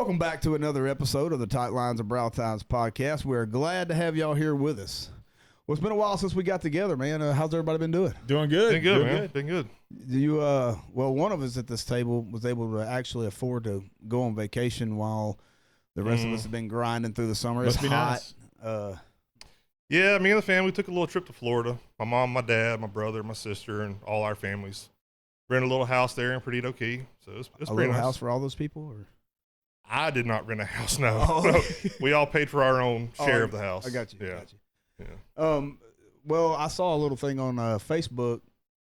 Welcome back to another episode of the Tight Lines of Brow Tines podcast. We're glad to have y'all here with us. Well, it's been a while since we got together, man. How's everybody been doing? Doing good. Been good, Doing man. Good. Been good. You, well, one of us at this table was able to actually afford to go on vacation while the rest of us have been grinding through the summer. Must It's be hot. nice. Yeah, me and the family took a little trip to Florida. My mom, my dad, my brother, my sister, and all our families. Rented a little house there in Perdido Key. So it's A pretty little nice. house for all those people? Or? I did not rent a house, no. Oh. No. We all paid for our own share Oh, of the house. I got you. Yeah. Got you. Yeah. Well, I saw a little thing on Facebook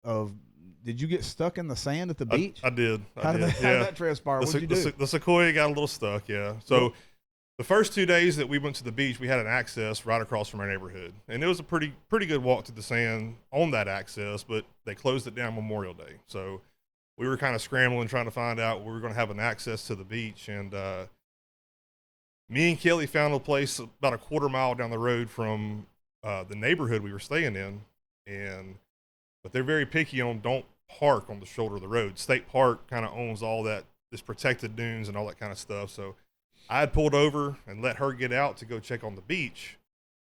of, did you get stuck in the sand at the beach? I did. How did that transpire? The, What did you do? the Sequoia got a little stuck, yeah. So the first 2 days that we went to the beach, we had an access right across from our neighborhood. And it was a pretty good walk to the sand on that access, but they closed it down Memorial Day. So we were kind of scrambling, trying to find out where we were going to have an access to the beach. And me and Kelly found a place about a quarter mile down the road from the neighborhood we were staying in. But they're very picky on don't park on the shoulder of the road. State Park kind of owns all that, this protected dunes and all that kind of stuff. So I had pulled over and let her get out to go check on the beach.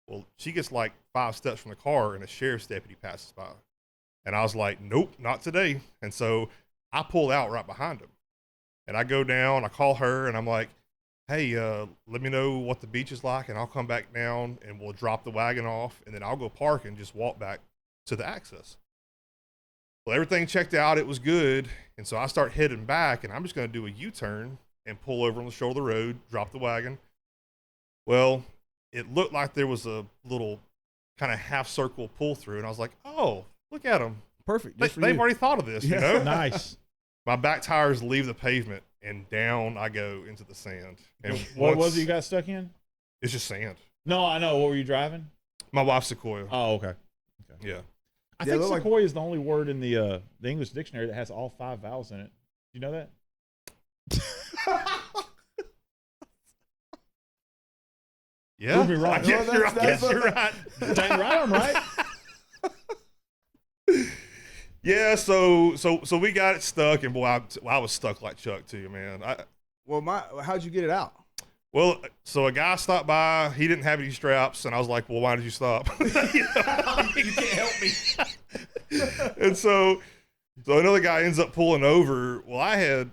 Well, she gets like 5 steps from the car and a sheriff's deputy passes by. And I was like, nope, not today. And so I pull out right behind him. And I go down, I call her, and I'm like, hey, let me know what the beach is like, and I'll come back down and we'll drop the wagon off, and then I'll go park and just walk back to the access. Well, everything checked out. It was good. And so I start heading back, and I'm just going to do a U-turn and pull over on the shoulder of the road, drop the wagon. Well, it looked like there was a little kind of half circle pull through, and I was like, oh, look at them. Perfect. Just for They've you. already thought of this, you Yeah. know? Nice. My back tires leave the pavement, and down I go into the sand. And What was it you got stuck in? It's just sand. No, I know. What were you driving? My wife's Sequoia. Oh, okay. Yeah. I Yeah, think they're like- Sequoia is the only word in the English dictionary that has all 5 vowels in it. You know that? Yeah. Prove me wrong. I guess, No, you're, that's- you're right. Dang right, I'm right. Yeah, so we got it stuck, and boy, I was stuck like Chuck too, man. Well, how'd you get it out? Well, so a guy stopped by. He didn't have any straps, and I was like, "Well, why did you stop?" You can't help me. And so another guy ends up pulling over. Well, I had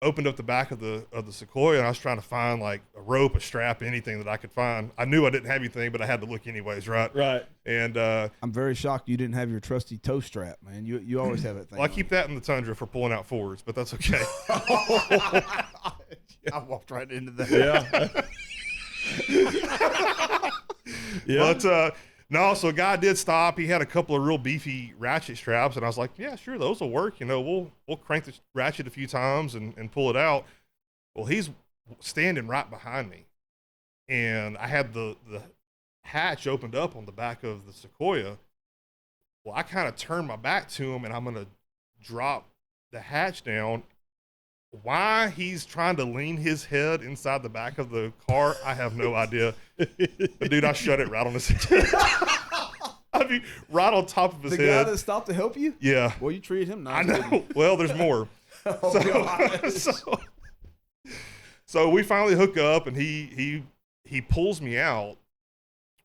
opened up the back of the Sequoia, and I was trying to find like a rope, a strap, anything that I could find. I knew I didn't have anything, but I had to look anyways, right? Right. And I'm very shocked you didn't have your trusty toe strap, man. You always have that thing. well, I keep that in the Tundra for pulling out forwards, but that's okay. I walked right into that. Yeah. Yeah. But no, so a guy did stop. He had a couple of real beefy ratchet straps, and I was like, yeah, sure, those will work. You know, we'll crank the ratchet a few times and pull it out. Well, he's standing right behind me, and I had the hatch opened up on the back of the Sequoia. Well, I kind of turned my back to him, and I'm gonna drop the hatch down. Why he's trying to lean his head inside the back of the car, I have no idea. But dude, I shut it right on his head. I mean, right on top of his The guy head. that stopped to help you? Yeah, Well, you treated him I nice. know. Well, there's more. Oh, So, God. so we finally hook up, and he pulls me out.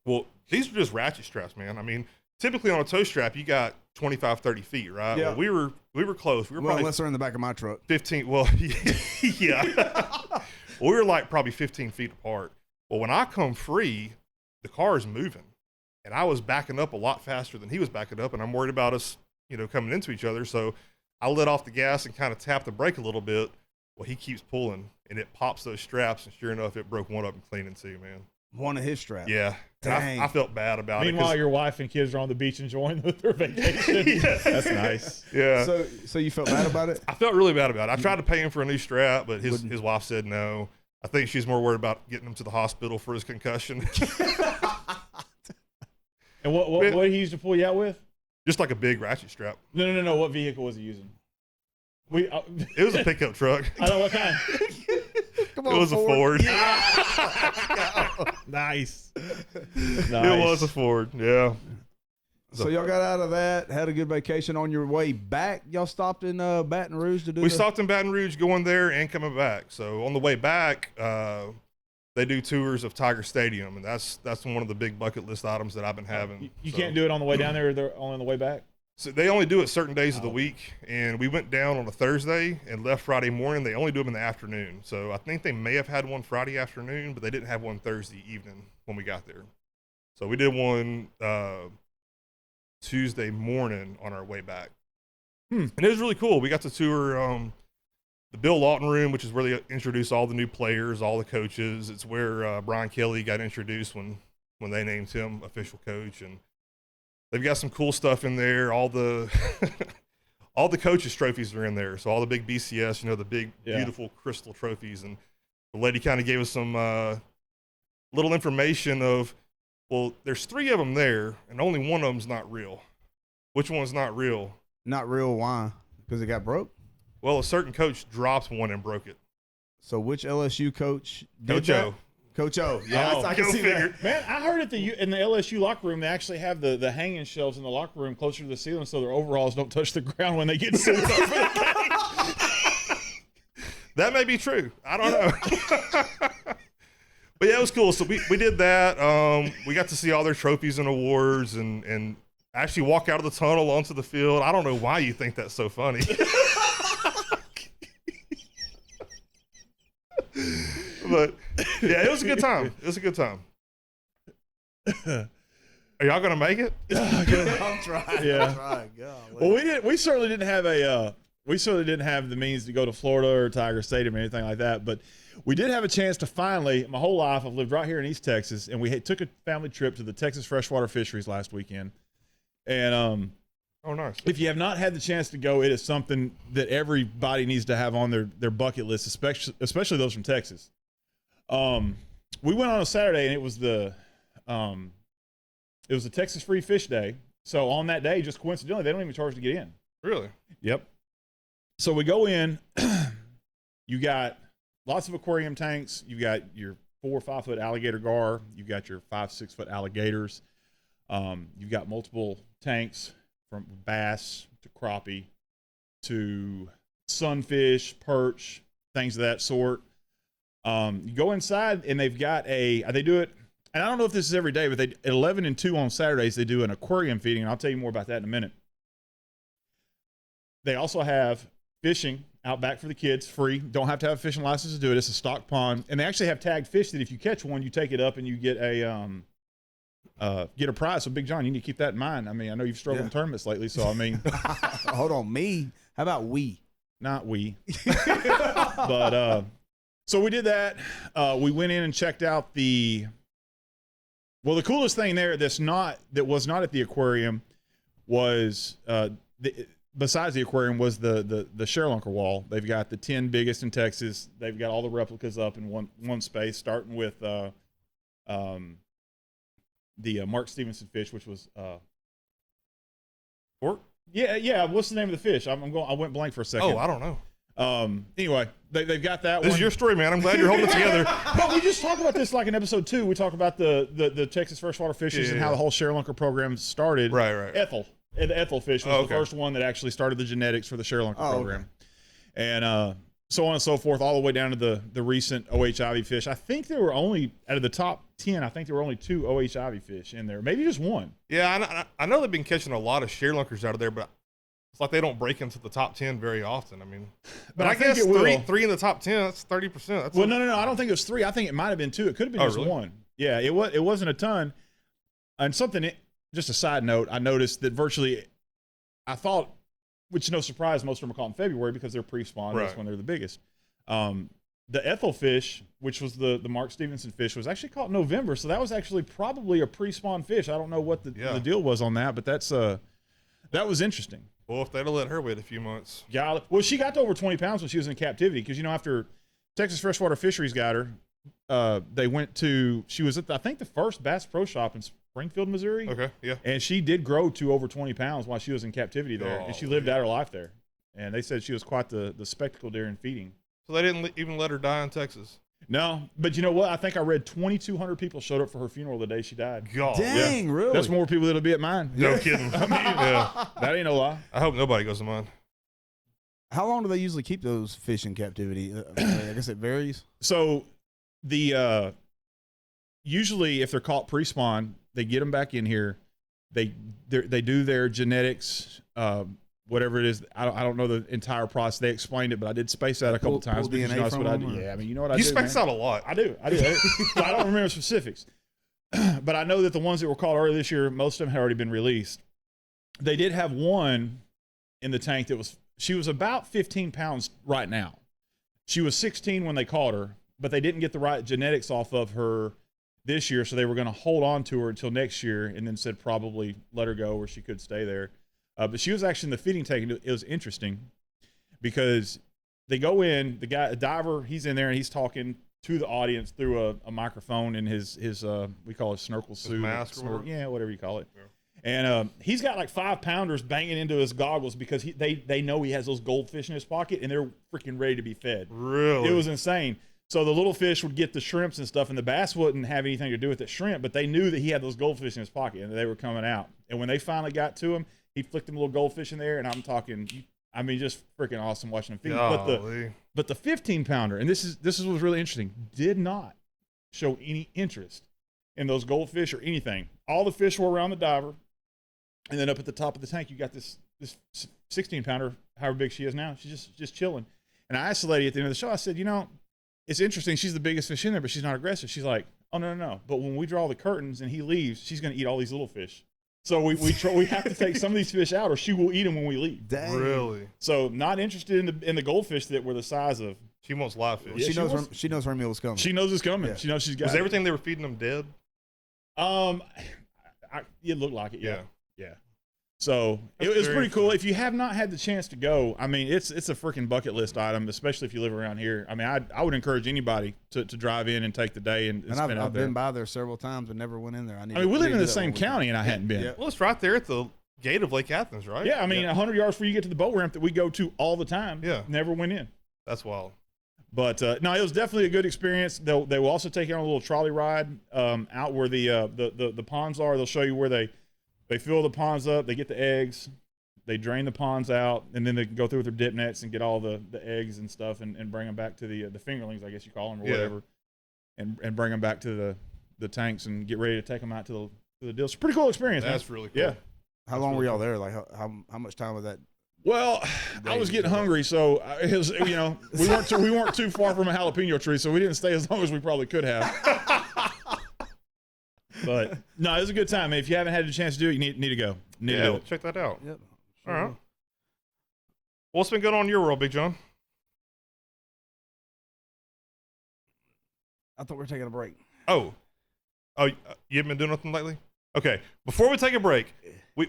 Well, these are just ratchet straps, man. I mean, typically on a tow strap, you got 25, 30 feet, right? Yeah. Well, we were close. We were Well, probably unless they're in the back of my truck. 15. Well, yeah. Well, we were like probably 15 feet apart. Well, when I come free, the car is moving, and I was backing up a lot faster than he was backing up, and I'm worried about us, coming into each other. So I let off the gas and kind of tapped the brake a little bit. Well, he keeps pulling, and it pops those straps, and sure enough, it broke one up and clean in two, man. One of his straps. Yeah. And Dang. I felt bad about Meanwhile, it. your wife and kids are on the beach enjoying their vacation. Yeah. That's nice. Yeah. So you felt bad about it? I felt really bad about it. I tried to pay him for a new strap, but his wife said no. I think she's more worried about getting him to the hospital for his concussion. And what he used to pull you out with? Just like a big ratchet strap. No. What vehicle was he using? It was a pickup truck. I don't know what kind. Come It was a Ford. Nice. It was a Ford. Yeah. So y'all got out of that, had a good vacation. On your way back, y'all stopped in Baton Rouge to do. We stopped in Baton Rouge, going there and coming back. So on the way back, they do tours of Tiger Stadium, and that's one of the big bucket list items that I've been having. You can't do it on the way down there. They're only on the way back. So they only do it certain days of the week, and we went down on a Thursday and left Friday morning. They only do them in the afternoon. So I think they may have had one Friday afternoon, but they didn't have one Thursday evening when we got there. So we did one Tuesday morning on our way back. And it was really cool. We got to tour the Bill Lawton room, which is where they introduce all the new players, all the coaches. It's where Brian Kelly got introduced when they named him official coach, and they've got some cool stuff in there. All the all the coaches' trophies are in there. So all the big BCS, the big, beautiful crystal trophies. And the lady kind of gave us some little information of, well, there's 3 of them there, and only one of them's not real. Which one's not real? Not real. Why? Because it got broke? Well, a certain coach dropped one and broke it. So which LSU coach did Coach that? O. Coach O. Yeah, I can see that. Man, I heard in the LSU locker room, they actually have the hanging shelves in the locker room closer to the ceiling so their overalls don't touch the ground when they get suited up for the game. That may be true. I don't know. But yeah, it was cool. So we did that. We got to see all their trophies and awards and actually walk out of the tunnel onto the field. I don't know why you think that's so funny. But yeah, it was a good time. It was a good time. Are y'all gonna make it? I'm trying. Yeah. I'm trying. God, Well, we certainly didn't have the means to go to Florida or Tiger Stadium or anything like that, but we did have a chance to finally. My whole life, I've lived right here in East Texas, and we took a family trip to the Texas Freshwater Fisheries last weekend. And Oh, nice. if you have not had the chance to go, it is something that everybody needs to have on their bucket list, especially those from Texas. We went on a Saturday, and it was the Texas Free Fish Day. So on that day, just coincidentally, they don't even charge to get in. Really? Yep. So we go in. You got lots of aquarium tanks. You got your 4 or 5 foot alligator gar. You've got your 5-6 foot alligators. You've got multiple tanks from bass to crappie to sunfish, perch, things of that sort. You go inside and they've got they do it, and I don't know if this is every day, but at 11 and 2 on Saturdays, they do an aquarium feeding, and I'll tell you more about that in a minute. They also have fishing out back for the kids, free. Don't have to have a fishing license to do it. It's a stock pond, and they actually have tagged fish that if you catch one, you take it up and you get a prize. So Big John, you need to keep that in mind. I mean, I know you've struggled in tournaments lately, so I mean, Hold on, me? How about we? not we, but so we did that. We went in and checked out the coolest thing there that was not at the aquarium was besides the aquarium was the Sherlunker wall. They've got the 10 biggest in Texas. They've got all the replicas up in one space, starting with the Mark Stevenson fish, which was Fork? Yeah. What's the name of the fish? I went blank for a second. Oh, I don't know. Anyway, they've got that. This is your story, man. I'm glad you're holding it together. Well, we just talked about this like in episode 2. We talked about the Texas Freshwater Fisheries and how the whole Sherlunker program started. Right. Ethel. The Ethel fish was the first one that actually started the genetics for the Sherlunker program. Okay. And so on and so forth, all the way down to the recent OH Ivy fish. I think there were only, out of the top 10, I think there were only 2 OH Ivy fish in there. Maybe just 1. Yeah, I know they've been catching a lot of Sherlunkers out of there, but it's like they don't break into the top 10 very often. I mean, but I guess three in the top 10, that's 30%. Well, no. I don't think it was 3. I think it might have been 2. It could have been just really? 1. Yeah, it wasn't a ton. And just a side note, I noticed that I thought, which is no surprise, most of them are caught in February because they're pre-spawn. Right. That's when they're the biggest. The Ethel fish, which was the Mark Stevenson fish, was actually caught in November. So that was actually probably a pre-spawn fish. I don't know what the deal was on that, but that was interesting. Well, if they'd have let her wait a few months. Yeah. Well, she got to over 20 pounds when she was in captivity because, after Texas Freshwater Fisheries got her, she was at, I think, the first Bass Pro Shop in Springfield, Missouri. Okay, yeah. And she did grow to over 20 pounds while she was in captivity there. And she lived out her life there. And they said she was quite the spectacle during feeding. So they didn't even let her die in Texas? No, but you know what? I think I read 2,200 people showed up for her funeral the day she died. God. Dang, really? That's more people that'll be at mine. No kidding. Yeah. That ain't no lie. I hope nobody goes to mine. How long do they usually keep those fish in captivity? I guess it varies. So the usually if they're caught pre-spawn, they get them back in here. They do their genetics, whatever it is. I don't know the entire process. They explained it, but I did space out a couple times because you know that's what I do. Yeah, I mean, you know what I do. You space out a lot. I do. So I don't remember specifics, but I know that the ones that were caught earlier this year, most of them had already been released. They did have one in the tank she was about 15 pounds right now. She was 16 when they caught her, but they didn't get the right genetics off of her this year, so they were going to hold on to her until next year, and then said probably let her go or she could stay there. But she was actually in the feeding tank. It was interesting because they go in, a diver, he's in there and he's talking to the audience through a microphone in his we call it snorkel suit. Mask or whatever? Yeah, whatever you call it. Yeah. And he's got like 5-pounders banging into his goggles because they know he has those goldfish in his pocket and they're freaking ready to be fed. Really? It was insane. So the little fish would get the shrimps and stuff, and the bass wouldn't have anything to do with the shrimp, but they knew that he had those goldfish in his pocket and they were coming out. And when they finally got to him, he flicked them little goldfish in there, and I'm talking, just freaking awesome watching him feed. But the 15-pounder, and this is what's really interesting, did not show any interest in those goldfish or anything. All the fish were around the diver. And then up at the top of the tank, you got this 16-pounder, however big she is now. She's just chilling. And I asked the lady at the end of the show, I said, it's interesting. She's the biggest fish in there, but she's not aggressive. She's like, oh, no. But when we draw the curtains and he leaves, she's going to eat all these little fish. So we have to take some of these fish out or she will eat them when we leave. Dang. Really? So not interested in the goldfish that were the size of. She wants live fish. Yeah, she knows her meal is coming. She knows it's coming. Yeah. She knows she's got Was it. everything they were feeding them dead? It looked like it, yeah. Yeah. So it That's was very pretty cool. fun. If you have not had the chance to go, I mean, it's a freaking bucket list item, especially if you live around here. I mean, I would encourage anybody to drive in and take the day and spend out I've there. been by there several times but never went in there. We live in the same county and I hadn't been. Yeah. Well, it's right there at the gate of Lake Athens, right? Yeah, I mean, 100 yards before you get to the boat ramp that we go to all the time. Yeah. Never went in. That's wild. But no, it was definitely a good experience. They will also take you on a little trolley ride out where the ponds are. They'll show you where they fill the ponds up. They get the eggs. They drain the ponds out, and then they can go through with their dip nets and get all the eggs and stuff and bring them back to the fingerlings, I guess you call them, or whatever, and bring them back to the tanks and get ready to take them out to the deal. It's a pretty cool experience. That's man. really cool. Yeah. How long were y'all there? Like how much time was that? Well, I was getting hungry, so it was, we weren't too far from a jalapeno tree, so we didn't stay as long as we probably could have. But no, it was a good time. Man. If you haven't had a chance to do it, you need to go. Need to do it. Check that out. Yep. All right. What's been going on in your world, Big John? I thought we were taking a break. Oh, you haven't been doing nothing lately? Okay. Before we take a break,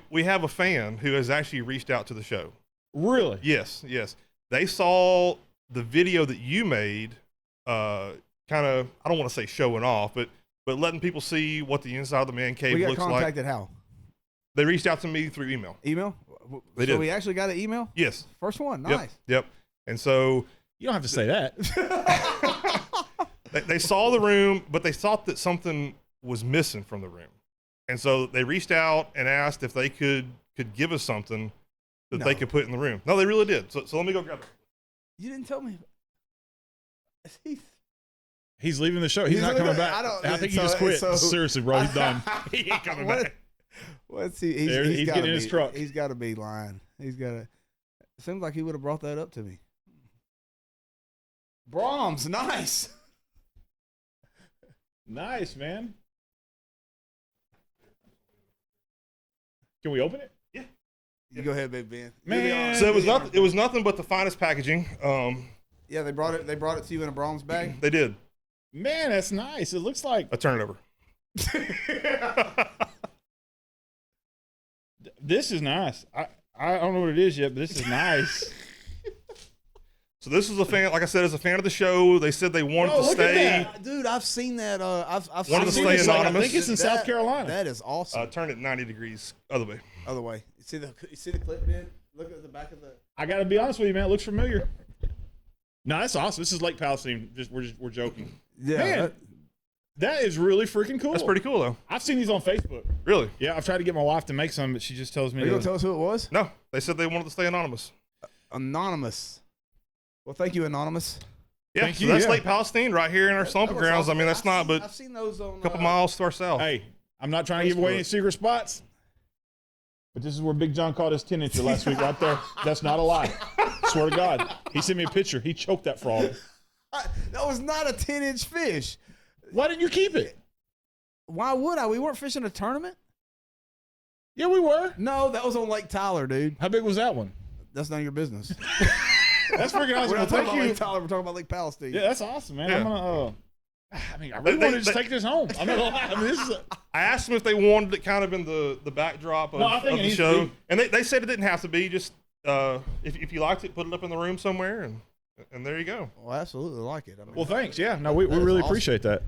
we have a fan who has actually reached out to the show. Really? Yes. They saw the video that you made, kind of, I don't want to say showing off, but letting people see what the inside of the man cave We got looks like. contacted how? They reached out to me through email. Email? They so did. we actually got an email? Yes. First one. Yep. Nice. Yep. And so You don't have to say that. they saw the room, but they thought that something was missing from the room. And so they reached out and asked if they could give us something that they could put in the room. No, they really did. So let me go grab it. You didn't tell me. He's leaving the show. He's not coming back. I think he just quit. Seriously, bro, he's done. He ain't coming back. What's he? He's getting in his truck. He's got to be lying. He's got to. It seems like he would have brought that up to me. Brahms, nice. Nice, man. Can we open it? Yeah. You go ahead, Big Ben. Man. So it was nothing but the finest packaging. Yeah, they brought it to you in a Brahms bag. They did. Man, that's nice. It looks like I turn it over. this is nice. I don't know what it is yet, but this is nice. So this is a fan, like I said, is a fan of the show. They said they wanted to look at stay. that. Dude, I've seen that. I've Wanted to seen stay it. anonymous. I think it's in South Carolina. That is awesome. Turn it 90 degrees other way. Other way. You see the clip, Ben? Look at the back of the. I got to be honest with you, man. It looks familiar. No, that's awesome. This is Lake Palestine. We're joking. Yeah, Man, that is really freaking cool. That's pretty cool, though. I've seen these on Facebook. Really? Yeah, I've tried to get my wife to make some, but she just tells me are you gonna tell us who it was? No, they said they wanted to stay anonymous. Anonymous. Well, thank you, Anonymous. Yeah, Thank so you, that's yeah. Lake Palestine right here in our slumping looks grounds. awesome. I mean, that's not but I've seen those on a couple miles to our south. Hey, I'm not trying to give away Facebook. any secret spots, but this is where Big John caught his 10-incher last week right there. That's not a lie. Swear to God. He sent me a picture. He choked that frog. That was not a 10-inch fish. Why didn't you keep it? Why would I? We weren't fishing a tournament. Yeah, we were. No, that was on Lake Tyler, dude. How big was that one? That's none of your business. That's freaking awesome. We're Well, not talking thank about you. Lake Tyler. We're talking about Lake Palestine. Yeah, that's awesome, man. Yeah. I'm gonna. I mean, I really want to just take this home. I'm not gonna lie. I mean, this is. I asked them if they wanted it kind of in the backdrop of, No, I think of it the needs to show, be. and they said it didn't have to be. Just if you liked it, put it up in the room somewhere, and there you go. Well, I absolutely like it. I mean, Well, thanks. Yeah, no, we That is really awesome. appreciate that.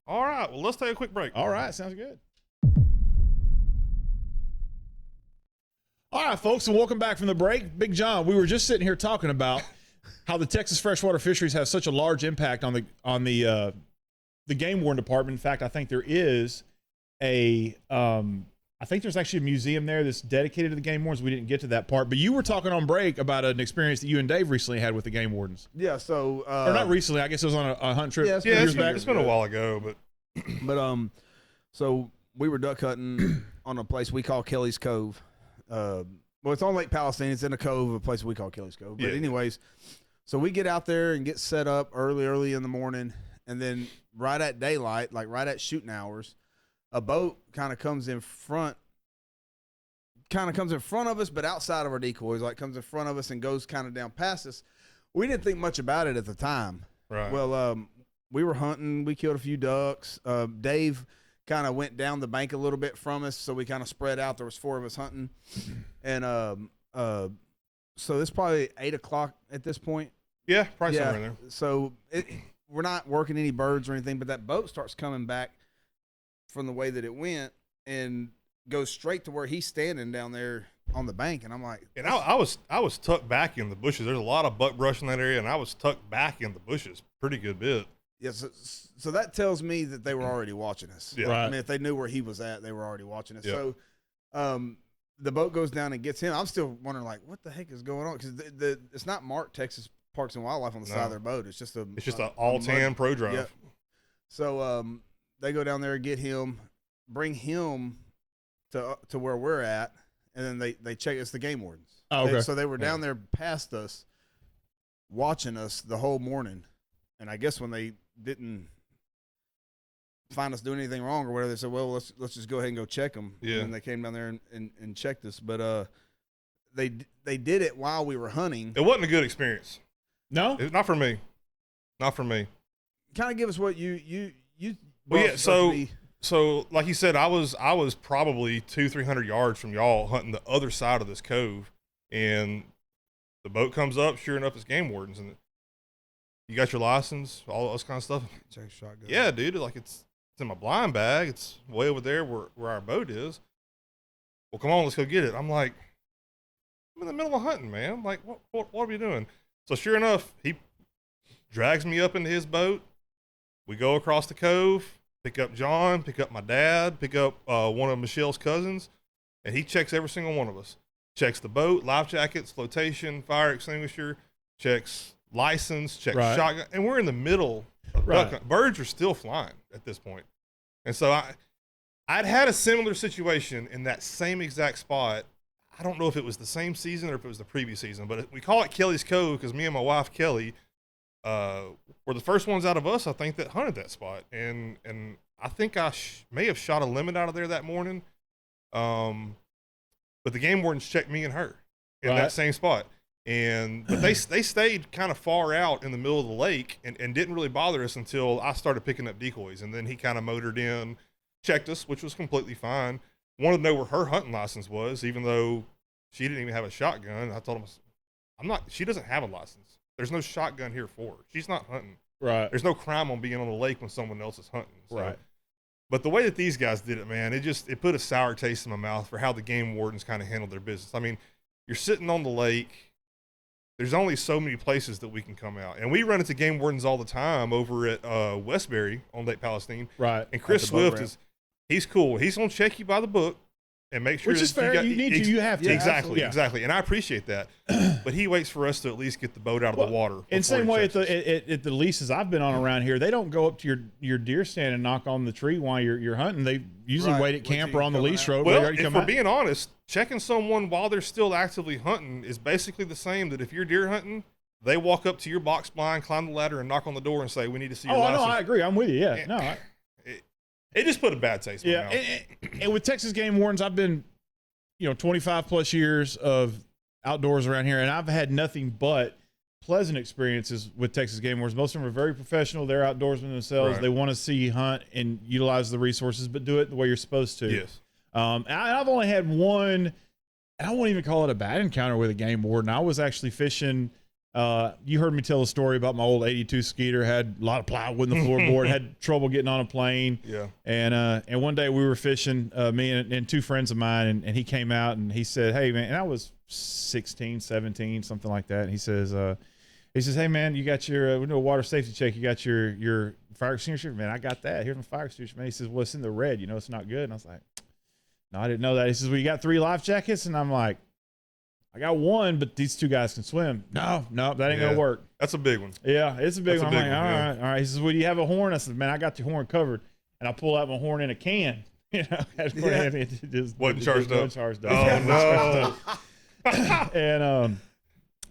All right, well, let's take a quick break. All right, sounds good. All right, folks, and welcome back from the break. Big John, we were just sitting here talking about how the Texas Freshwater Fisheries has such a large impact on the Game Warden Department. In fact, I think there is I think there's actually a museum there that's dedicated to the Game Wardens. We didn't get to that part, but you were talking on break about an experience that you and Dave recently had with the Game Wardens. yeah. So, Or not recently, I guess it was on a hunt trip Yeah, it's Yeah, years back. it's been a while ago, but so we were duck hunting on a place we call Kelly's Cove. Well, it's on Lake Palestine. It's in a cove, a place we call Kelly's Cove. But Yeah. anyways, so we get out there and get set up early in the morning, and then right at daylight, like right at shooting hours, a boat kind of comes in front of us, but outside of our decoys, like comes in front of us and goes kind of down past us. We didn't think much about it at the time. right. Well, we were hunting. We killed a few ducks. Dave kind of went down the bank a little bit from us, so we kind of spread out. There was 4 of us hunting, and so it's probably 8 o'clock at this point. yeah, probably somewhere in there. So we're not working any birds or anything, but that boat starts coming back from the way that it went and goes straight to where he's standing down there on the bank, and I'm like, And I was tucked back in the bushes. There's a lot of buckbrush in that area, and I was tucked back in the bushes pretty good bit. yeah. So that tells me that they were already watching us. Yeah. Right. I mean, if they knew where he was at, they were already watching us. Yeah. So, the boat goes down and gets him. I'm still wondering, like, what the heck is going on? Because it's not marked Texas Parks and Wildlife on the side of their boat. It's just an all tan pro drive. Yeah. So, they go down there and get him, bring him to where we're at, and then they check. It's the Game Wardens. Oh, okay. So they were down there past us, watching us the whole morning, and I guess when they didn't find us doing anything wrong or whatever, they said, well, let's just go ahead and go check them. Yeah. And they came down there and checked us, but they did it while we were hunting. It wasn't a good experience. No? Not for me. Not for me. Kind of give us what you. Well, yeah, brought so- to me. So, like you said, I was probably 200-300 yards from y'all hunting the other side of this cove, and the boat comes up. Sure enough, it's Game Wardens, and you got your license, all those kind of stuff. Check shotgun. Yeah, dude, like it's in my blind bag. It's way over there where our boat is. Well, come on, let's go get it. I'm like, I'm in the middle of hunting, man. I'm like, what are we doing? So sure enough, he drags me up into his boat. We go across the cove, pick up John, pick up my dad, pick up one of Michelle's cousins, and he checks every single one of us. Checks the boat, life jackets, flotation, fire extinguisher, checks license, checks Right. shotgun, and we're in the middle of Right. duck hunt. Birds are still flying at this point. And so I'd had a similar situation in that same exact spot. I don't know if it was the same season or if it was the previous season, but we call it Kelly's Cove because me and my wife Kelly were the first ones out of us, I think, that hunted that spot. And I think I may have shot a limit out of there that morning. But the Game Wardens checked me and her in Right. that same spot. But they stayed kind of far out in the middle of the lake and didn't really bother us until I started picking up decoys. And then he kind of motored in, checked us, which was completely fine. Wanted to know where her hunting license was, even though she didn't even have a shotgun. I told him, she doesn't have a license. There's no shotgun here for her. She's not hunting. Right. There's no crime on being on the lake when someone else is hunting. So. Right. But the way that these guys did it, man, it put a sour taste in my mouth for how the Game Wardens kind of handled their business. I mean, you're sitting on the lake, there's only so many places that we can come out. And we run into game wardens all the time over at Westbury on Lake Palestine. Right. And Chris Swift he's cool. He's going to check you by the book and make sure Which is fair. You have to. Exactly. And I appreciate that. But he waits for us to at least get the boat out of the water. And same way at the leases I've been on around here, they don't go up to your deer stand and knock on the tree while you're hunting. They usually wait at camp or on the leash road. Well, if we're being honest, checking someone while they're still actively hunting is basically the same that if you're deer hunting, they walk up to your box blind, climb the ladder, and knock on the door and say, "We need to see your license." I agree. I'm with you. Yeah. And it just put a bad taste in my mouth. And with Texas Game Wardens, I've been, 25 plus years of outdoors around here, and I've had nothing but pleasant experiences with Texas Game Wardens. Most of them are very professional. They're outdoorsmen themselves. Right. They want to see you hunt and utilize the resources, but do it the way you're supposed to. Yes. I've only had one, I won't even call it a bad encounter with a game warden. I was actually fishing. You heard me tell a story about my old 82 Skeeter, had a lot of plywood in the floorboard, had trouble getting on a plane. Yeah. And one day we were fishing, me and two friends of mine, and he came out and he said, "Hey man," and I was 16, 17, something like that. And he says, "Hey man, you got your, we do a water safety check. You got your fire extinguisher?" "Man, I got that. Here's my fire extinguisher." Man, he says, "Well, it's in the red, it's not good." And I was like, "No, I didn't know that." He says, "Well, you got 3 life jackets?" And I'm like, "I got one, but these 2 guys can swim." No, that ain't gonna work. That's a big one. Yeah, it's a big one. I'm like, all right. He says, "Well, do you have a horn?" I said, "Man, I got your horn covered." And I pull out my horn in a can. Wasn't charged up. Oh no. And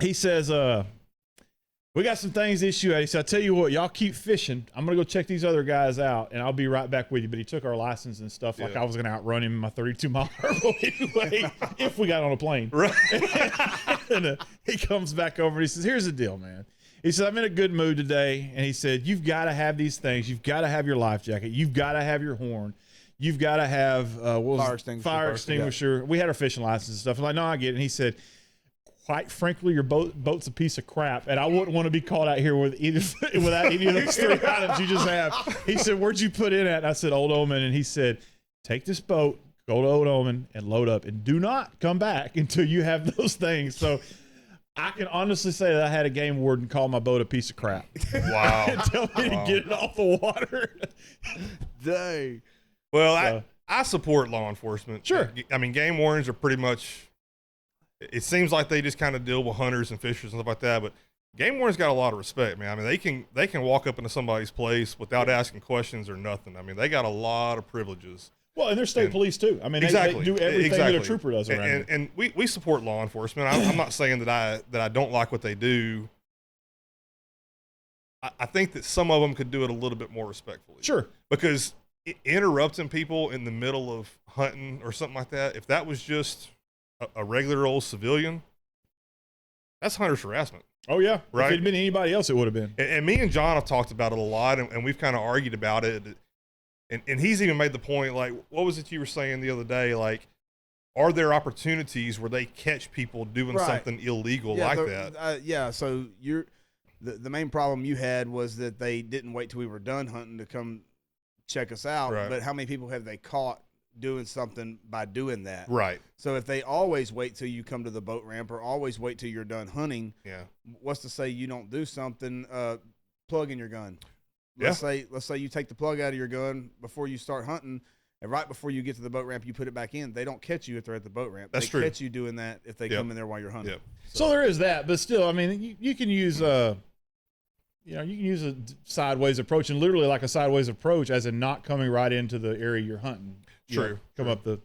he says, "We got some things to issue at." He said, "I tell you what, y'all keep fishing. I'm gonna go check these other guys out, and I'll be right back with you." But he took our license and stuff like I was gonna outrun him in my 32-mile hurdle anyway if we got on a plane. Right. And he comes back over and he says, "Here's the deal, man." He said, "I'm in a good mood today." And he said, "You've got to have these things. You've got to have your life jacket. You've got to have your horn. You've got to have fire extinguisher. We had our fishing license and stuff." I'm like, "No, I get it." And he said, "Quite frankly, your boat's a piece of crap, and I wouldn't want to be caught out here without any of those 3 items you just have." He said, "Where'd you put in at?" And I said, "Old Omen." And he said, "Take this boat, go to Old Omen, and load up, and do not come back until you have those things." So I can honestly say that I had a game warden call my boat a piece of crap. Wow. And tell me to get it off the water. Dang. Well, I support law enforcement. Sure. I mean, game wardens are pretty much, it seems like they just kind of deal with hunters and fishers and stuff like that, but game wardens got a lot of respect, man. I mean, they can walk up into somebody's place without asking questions or nothing. I mean, they got a lot of privileges. Well, and they're state police too. I mean, they do everything that a trooper does around here. And we support law enforcement. I'm not saying that I don't like what they do. I think that some of them could do it a little bit more respectfully. Sure. Because interrupting people in the middle of hunting or something like that, if that was just a regular old civilian, that's hunter's harassment. Oh yeah, right. If it'd been anybody else, it would have been. And me and John have talked about it a lot, and we've kind of argued about it. And he's even made the point, like, what was it you were saying the other day? Like, are there opportunities where they catch people doing something illegal that? Yeah. So the main problem you had was that they didn't wait till we were done hunting to come check us out. Right. But how many people have they caught doing something by doing that? Right. So if they always wait till you come to the boat ramp or always wait till you're done hunting, what's to say you don't do something? Plug in your gun. Let's say you take the plug out of your gun before you start hunting, and right before you get to the boat ramp, you put it back in. They don't catch you if they're at the boat ramp. That's true. They catch you doing that if they come in there while you're hunting. Yep. So there is that, but still, I mean, you can use you can use a sideways approach, and literally like a sideways approach, as in not coming right into the area you're hunting. True. Come up the.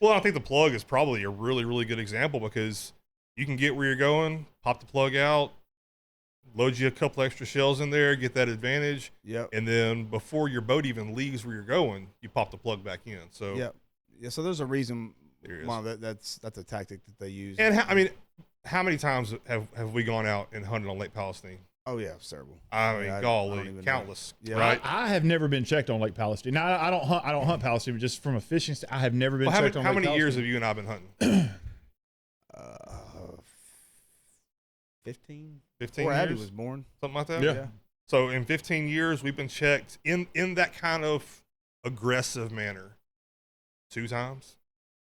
Well, I think the plug is probably a really, really good example because you can get where you're going, pop the plug out, load you a couple extra shells in there, get that advantage. Yep. And then before your boat even leaves where you're going, you pop the plug back in. So yeah. So there's a reason why that's a tactic that they use. And how many times have we gone out and hunted on Lake Palestine? Oh yeah, several. I mean, golly, countless. Yeah. Right. I have never been checked on Lake Palestine. Now I don't hunt Palestine, but just from a fishing I have never been checked on. How Lake many Palestine. years have you and I been hunting? 15. 15 Before years. Abby was born. Something like that. Yeah. So in 15 years, we've been checked in that kind of aggressive manner 2 times.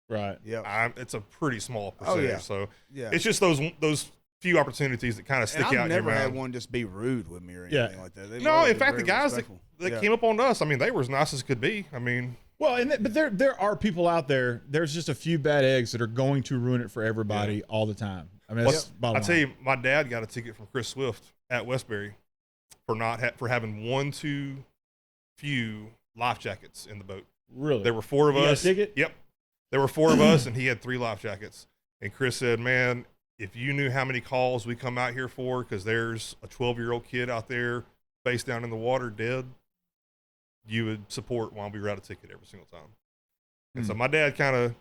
Right. Yeah. It's a pretty small percentage. Oh, yeah. So yeah. it's just those few opportunities that kind of stick out in your I've never had mind. one just be rude with me or Yeah. anything like that. They've No, always in been fact, the very guys respectful. that came up on us, I mean, they were as nice as could be. I mean, Well, but there are people out there. There's just a few bad eggs that are going to ruin it for everybody all the time. I mean, that's bottom I tell line. you, my dad got a ticket from Chris Swift at Westbury for for having one too few life jackets in the boat. Really, There were 4 of He got a us. ticket? Yep, there were 4 of us, and he had 3 life jackets. And Chris said, "Man, if you knew how many calls we come out here for, because there's a 12-year-old kid out there face down in the water dead, you would support why we write a ticket every single time." And so my dad I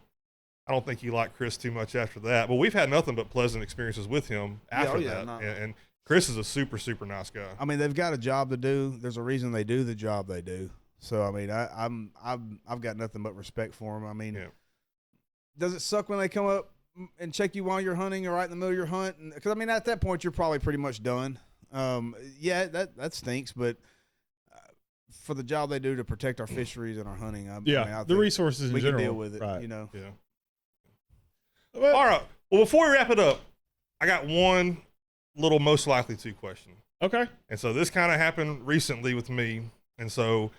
don't think he liked Chris too much after that, but we've had nothing but pleasant experiences with him after that. No. And Chris is a super, super nice guy. I mean, they've got a job to do. There's a reason they do the job they do. So I mean, I've got nothing but respect for them. I mean, does it suck when they come up and check you while you're hunting or right in the middle of your hunt? Because I mean, at that point, you're probably pretty much done. Yeah, that stinks, but for the job they do to protect our fisheries and our hunting, I mean, I the think resources in we general. can deal with it. Right. You know. Yeah. Well, All right. Well, before we wrap it up, I got one little most likely to question. okay. And so this kind of happened recently with me. And so,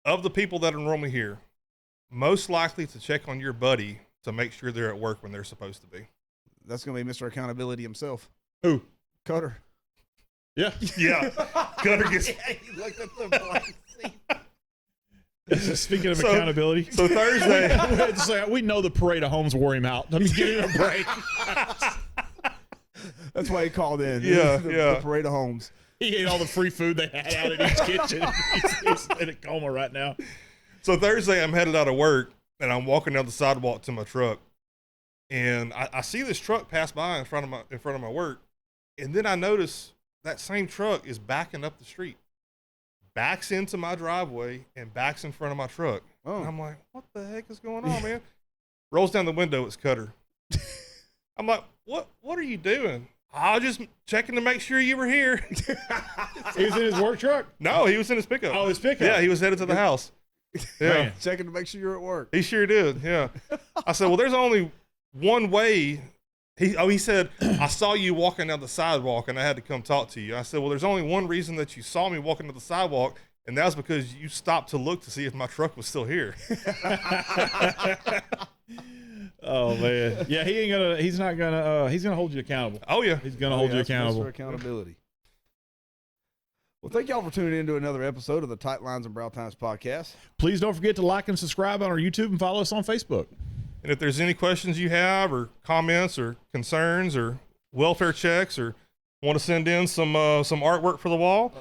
of the people that are normally here, most likely to check on your buddy to make sure they're at work when they're supposed to be. That's gonna be Mr. Accountability himself, Who? Cutter. Yeah. Yeah. Gunner gets. He looked at the blank seat. Speaking of So- accountability, So Thursday. it's like, we know the parade of homes wore him out. Let me give him a break. That's why he called in. Yeah, the parade of homes. He ate all the free food they had out in each kitchen. He's in a coma right now. So Thursday, I'm headed out of work, and I'm walking down the sidewalk to my truck, and I see this truck pass by in front of my work, and then I notice that same truck is backing up the street, backs into my driveway, and backs in front of my truck. Oh. And I'm like, what the heck is going on, man? Rolls down the window, it's Cutter. I'm like, what are you doing? I was just checking to make sure you were here. He was in his work truck. No, he was in his pickup. Oh, his pickup. Yeah, he was headed to the house. Yeah. Man. Checking to make sure you're at work. He sure did, yeah. I said, well, there's only one way. He said, I saw you walking down the sidewalk and I had to come talk to you. I said, well, there's only one reason that you saw me walking down the sidewalk, and that was because you stopped to look to see if my truck was still here. Oh man. Yeah, he's gonna hold you accountable. Oh, yeah. He's gonna hold you That's accountable. Mr. Accountability. Well, thank y'all for tuning into another episode of the Tight Lines and Brow Times podcast. Please don't forget to like and subscribe on our YouTube and follow us on Facebook. And if there's any questions you have or comments or concerns or welfare checks or want to send in some artwork for the wall,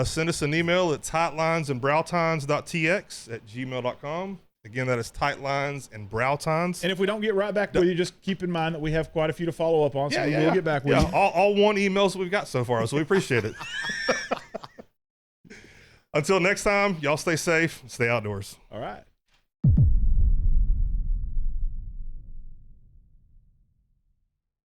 send us an email at tightlinesandbrowtines.tx@gmail.com. Again, that is tightlinesandbrowtines. And if we don't get right back with you, just keep in mind that we have quite a few to follow up on, so we'll get back with you. All 1 emails that we've got so far, so we appreciate it. Until next time, y'all stay safe, stay outdoors. All right.